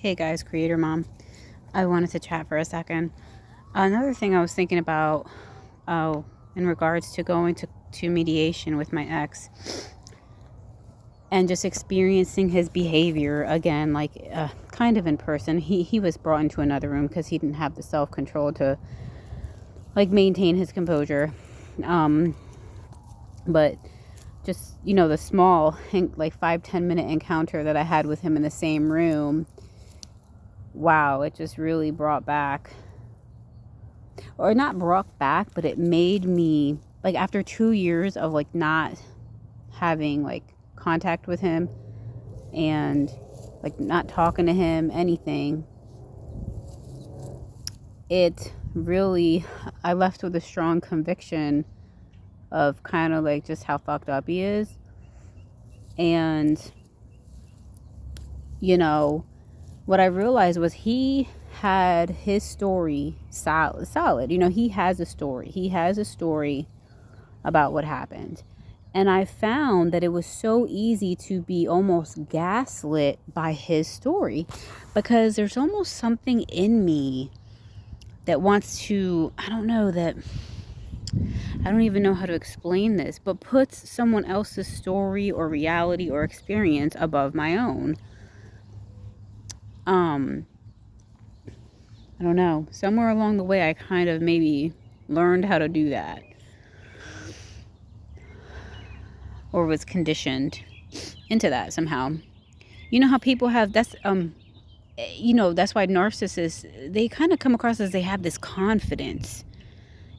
Hey guys, Creator Mom. I wanted to chat for a second. Another thing I was thinking about in regards to going to mediation with my ex and just experiencing his behavior again, like kind of in person. He was brought into another room because he didn't have the self-control to like maintain his composure. But just, the small, like 5-10 minute encounter that I had with him in the same room, wow, it just really brought back, or not brought back, but it made me, like, after 2 years of like not having like contact with him and like not talking to him, anything, it really, I left with a strong conviction of kind of like just how fucked up he is. And what I realized was he had his story solid. He has a story. He has a story about what happened. And I found that it was so easy to be almost gaslit by his story, because there's almost something in me that wants to, I don't even know how to explain this, but puts someone else's story or reality or experience above my own. I don't know. Somewhere along the way, I kind of maybe learned how to do that, or was conditioned into that somehow. You know how people have, that's why narcissists, they kind of come across as they have this confidence.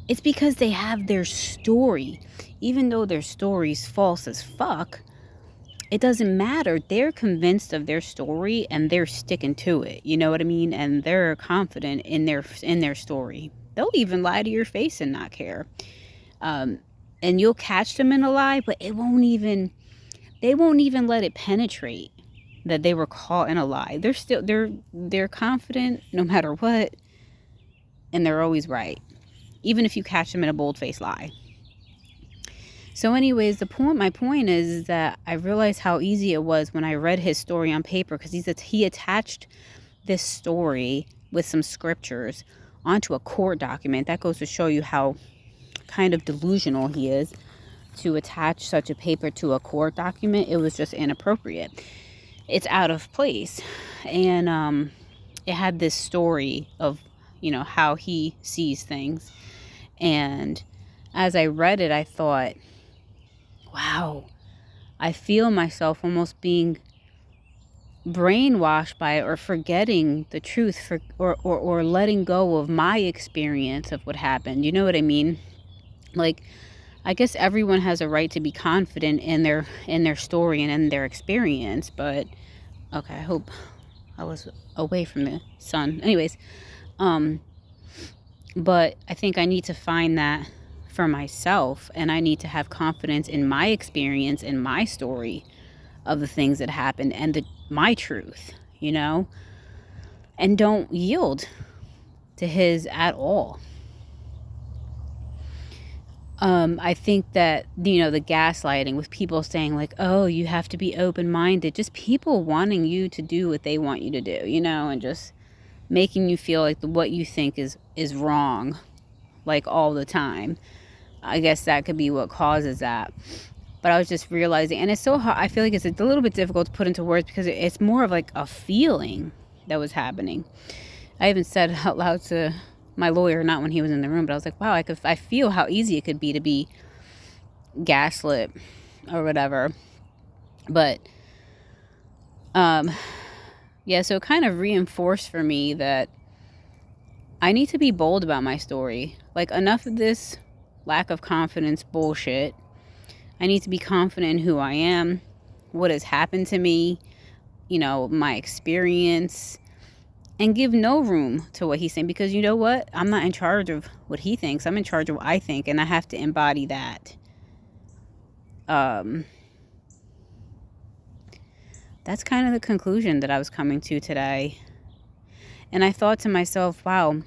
It's because they have their story. Even though their story's false as fuck, it doesn't matter. They're convinced of their story and they're sticking to it. You know what I mean? And they're confident in their story. They'll even lie to your face and not care. And you'll catch them in a lie, but they won't even let it penetrate that they were caught in a lie. They're confident no matter what, and they're always right, even if you catch them in a bold-faced lie. So anyways, my point is that I realized how easy it was when I read his story on paper, because he attached this story with some scriptures onto a court document. That goes to show you how kind of delusional he is to attach such a paper to a court document. It was just inappropriate. It's out of place. And it had this story of, how he sees things. And as I read it, I thought, wow, I feel myself almost being brainwashed by it, or forgetting the truth, or letting go of my experience of what happened. You know what I mean? Like, I guess everyone has a right to be confident in their story and in their experience, but okay, I hope I was away from the sun. Anyways, but I think I need to find that for myself, and I need to have confidence in my experience and my story of the things that happened, and my truth, and don't yield to his at all. I think that, the gaslighting with people saying like, oh, you have to be open-minded, just people wanting you to do what they want you to do, and just making you feel like what you think is wrong, like all the time. I guess that could be what causes that. But I was just realizing, and it's so hard, I feel like it's a little bit difficult to put into words, because it's more of like a feeling that was happening. I even said out loud to my lawyer, not when he was in the room, but I was like, wow, I feel how easy it could be to be gaslit or whatever. But yeah, so it kind of reinforced for me that I need to be bold about my story. Like, enough of this lack of confidence bullshit. I need to be confident in who I am, what has happened to me, my experience, and give no room to what he's saying, because you know what? I'm not in charge of what he thinks. I'm in charge of what I think, and I have to embody that. That's kind of the conclusion that I was coming to today. And I thought to myself, wow,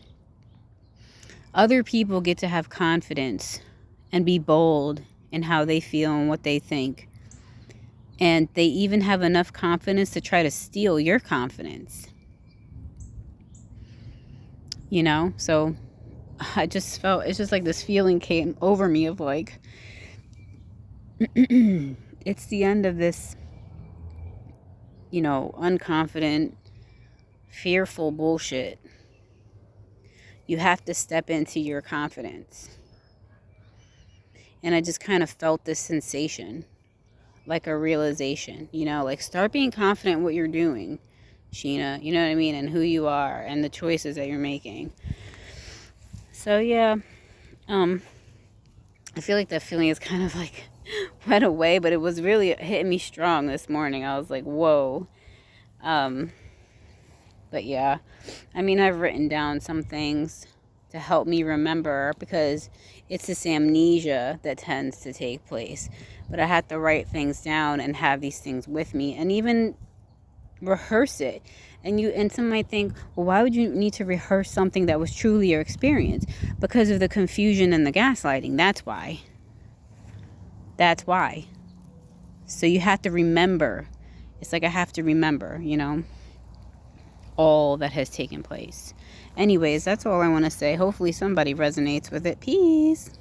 other people get to have confidence and be bold in how they feel and what they think. And they even have enough confidence to try to steal your confidence. you know? So I just felt, it's just like this feeling came over me of like, it's the end of this, unconfident, fearful bullshit. You have to step into your confidence. And I just kind of felt this sensation, like a realization, like start being confident in what you're doing, Sheena, you know what I mean? And who you are and the choices that you're making. So yeah, I feel like that feeling is kind of like went away, but it was really hitting me strong this morning. I was like, whoa. But yeah, I mean, I've written down some things to help me remember because it's this amnesia that tends to take place. But I had to write things down and have these things with me and even rehearse it. And some might think, well, why would you need to rehearse something that was truly your experience? Because of the confusion and the gaslighting. That's why. So you have to remember. It's like I have to remember, all that has taken place. Anyways, that's all I want to say. Hopefully somebody resonates with it. Peace.